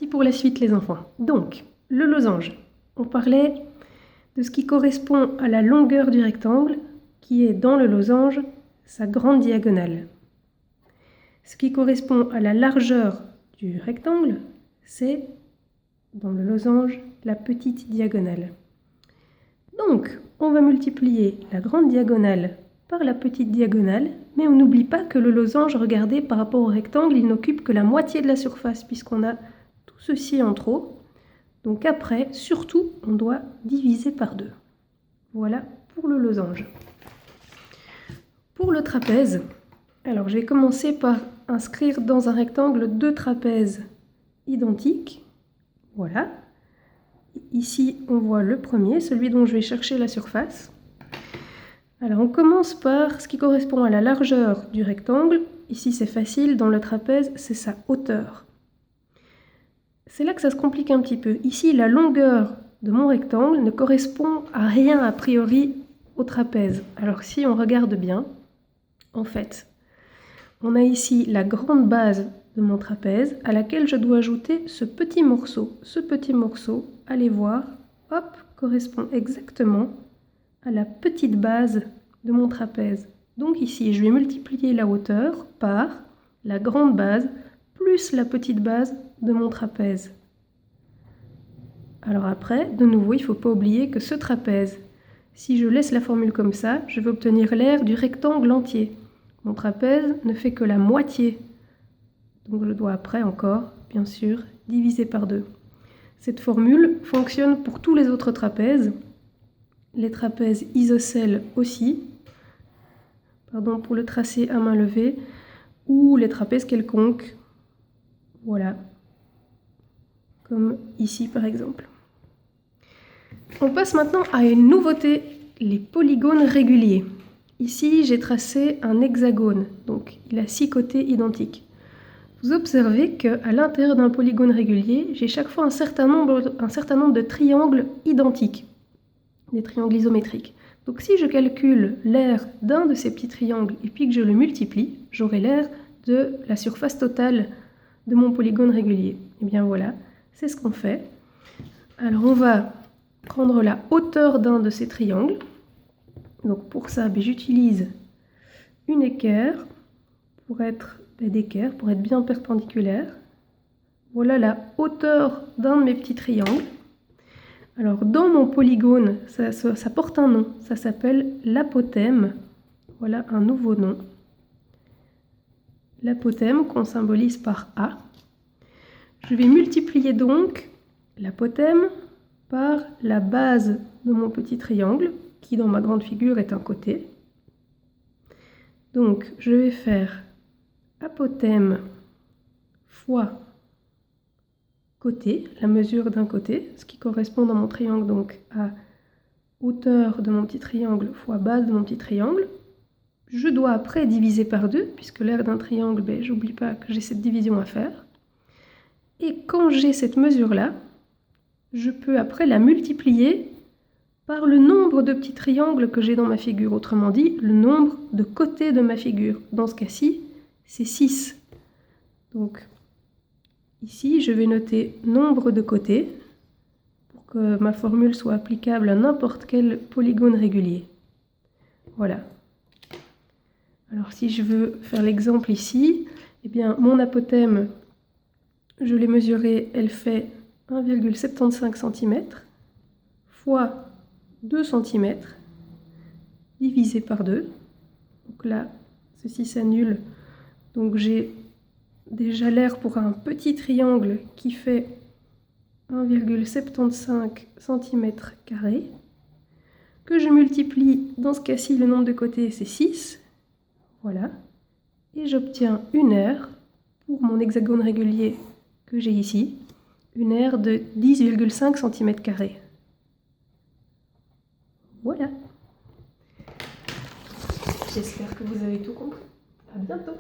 parti pour la suite les enfants. Donc, le losange. On parlait de ce qui correspond à la longueur du rectangle, qui est dans le losange sa grande diagonale. Ce qui correspond à la largeur du rectangle, c'est dans le losange la petite diagonale. Donc, on va multiplier la grande diagonale par la petite diagonale, mais on n'oublie pas que le losange, regardez, par rapport au rectangle, il n'occupe que la moitié de la surface, puisqu'on a tout ceci en trop. Donc après, surtout, on doit diviser par 2. Voilà pour le losange. Pour le trapèze, alors je vais commencer par inscrire dans un rectangle 2 trapèzes identiques. Voilà. Ici, on voit le premier, celui dont je vais chercher la surface. Alors on commence par ce qui correspond à la largeur du rectangle. Ici c'est facile, dans le trapèze c'est sa hauteur. C'est là que ça se complique un petit peu. Ici la longueur de mon rectangle ne correspond à rien a priori au trapèze. Alors si on regarde bien, en fait, on a ici la grande base de mon trapèze à laquelle je dois ajouter ce petit morceau. Ce petit morceau, allez voir, hop, correspond exactement à la petite base de mon trapèze. Donc ici, je vais multiplier la hauteur par la grande base plus la petite base de mon trapèze. Alors après, de nouveau, il ne faut pas oublier que ce trapèze, si je laisse la formule comme ça, je vais obtenir l'aire du rectangle entier. Mon trapèze ne fait que la moitié. Donc je dois après encore, bien sûr, diviser par 2. Cette formule fonctionne pour tous les autres trapèzes. Les trapèzes isocèles aussi, pour le tracé à main levée, ou les trapèzes quelconques, voilà, comme ici par exemple. On passe maintenant à une nouveauté, les polygones réguliers. Ici, j'ai tracé un hexagone, donc il a 6 côtés identiques. Vous observez qu'à l'intérieur d'un polygone régulier, j'ai chaque fois un certain nombre de triangles identiques. Des triangles isométriques. Donc si je calcule l'aire d'un de ces petits triangles et puis que je le multiplie, j'aurai l'aire de la surface totale de mon polygone régulier. Et bien voilà, c'est ce qu'on fait. Alors on va prendre la hauteur d'un de ces triangles. Donc pour ça, j'utilise une équerre pour être bien perpendiculaire. Voilà la hauteur d'un de mes petits triangles. Alors, dans mon polygone, ça porte un nom, ça s'appelle l'apothème. Voilà un nouveau nom. L'apothème qu'on symbolise par A. Je vais multiplier donc l'apothème par la base de mon petit triangle, qui dans ma grande figure est un côté. Donc, je vais faire apothème fois côté, la mesure d'un côté, ce qui correspond dans mon triangle donc à hauteur de mon petit triangle fois base de mon petit triangle. Je dois après diviser par 2, puisque l'aire d'un triangle, j'oublie pas que j'ai cette division à faire. Et quand j'ai cette mesure-là, je peux après la multiplier par le nombre de petits triangles que j'ai dans ma figure, autrement dit, le nombre de côtés de ma figure. Dans ce cas-ci, c'est 6. Donc, ici, je vais noter nombre de côtés pour que ma formule soit applicable à n'importe quel polygone régulier. Voilà. Alors si je veux faire l'exemple ici, eh bien mon apothème, je l'ai mesuré, elle fait 1,75 cm fois 2 cm divisé par 2. Donc là, ceci s'annule. Donc j'ai déjà l'aire pour un petit triangle qui fait 1,75 cm², que je multiplie, dans ce cas-ci, le nombre de côtés, c'est 6. Voilà. Et j'obtiens une aire, pour mon hexagone régulier que j'ai ici, une aire de 10,5 cm². Voilà. J'espère que vous avez tout compris. À bientôt.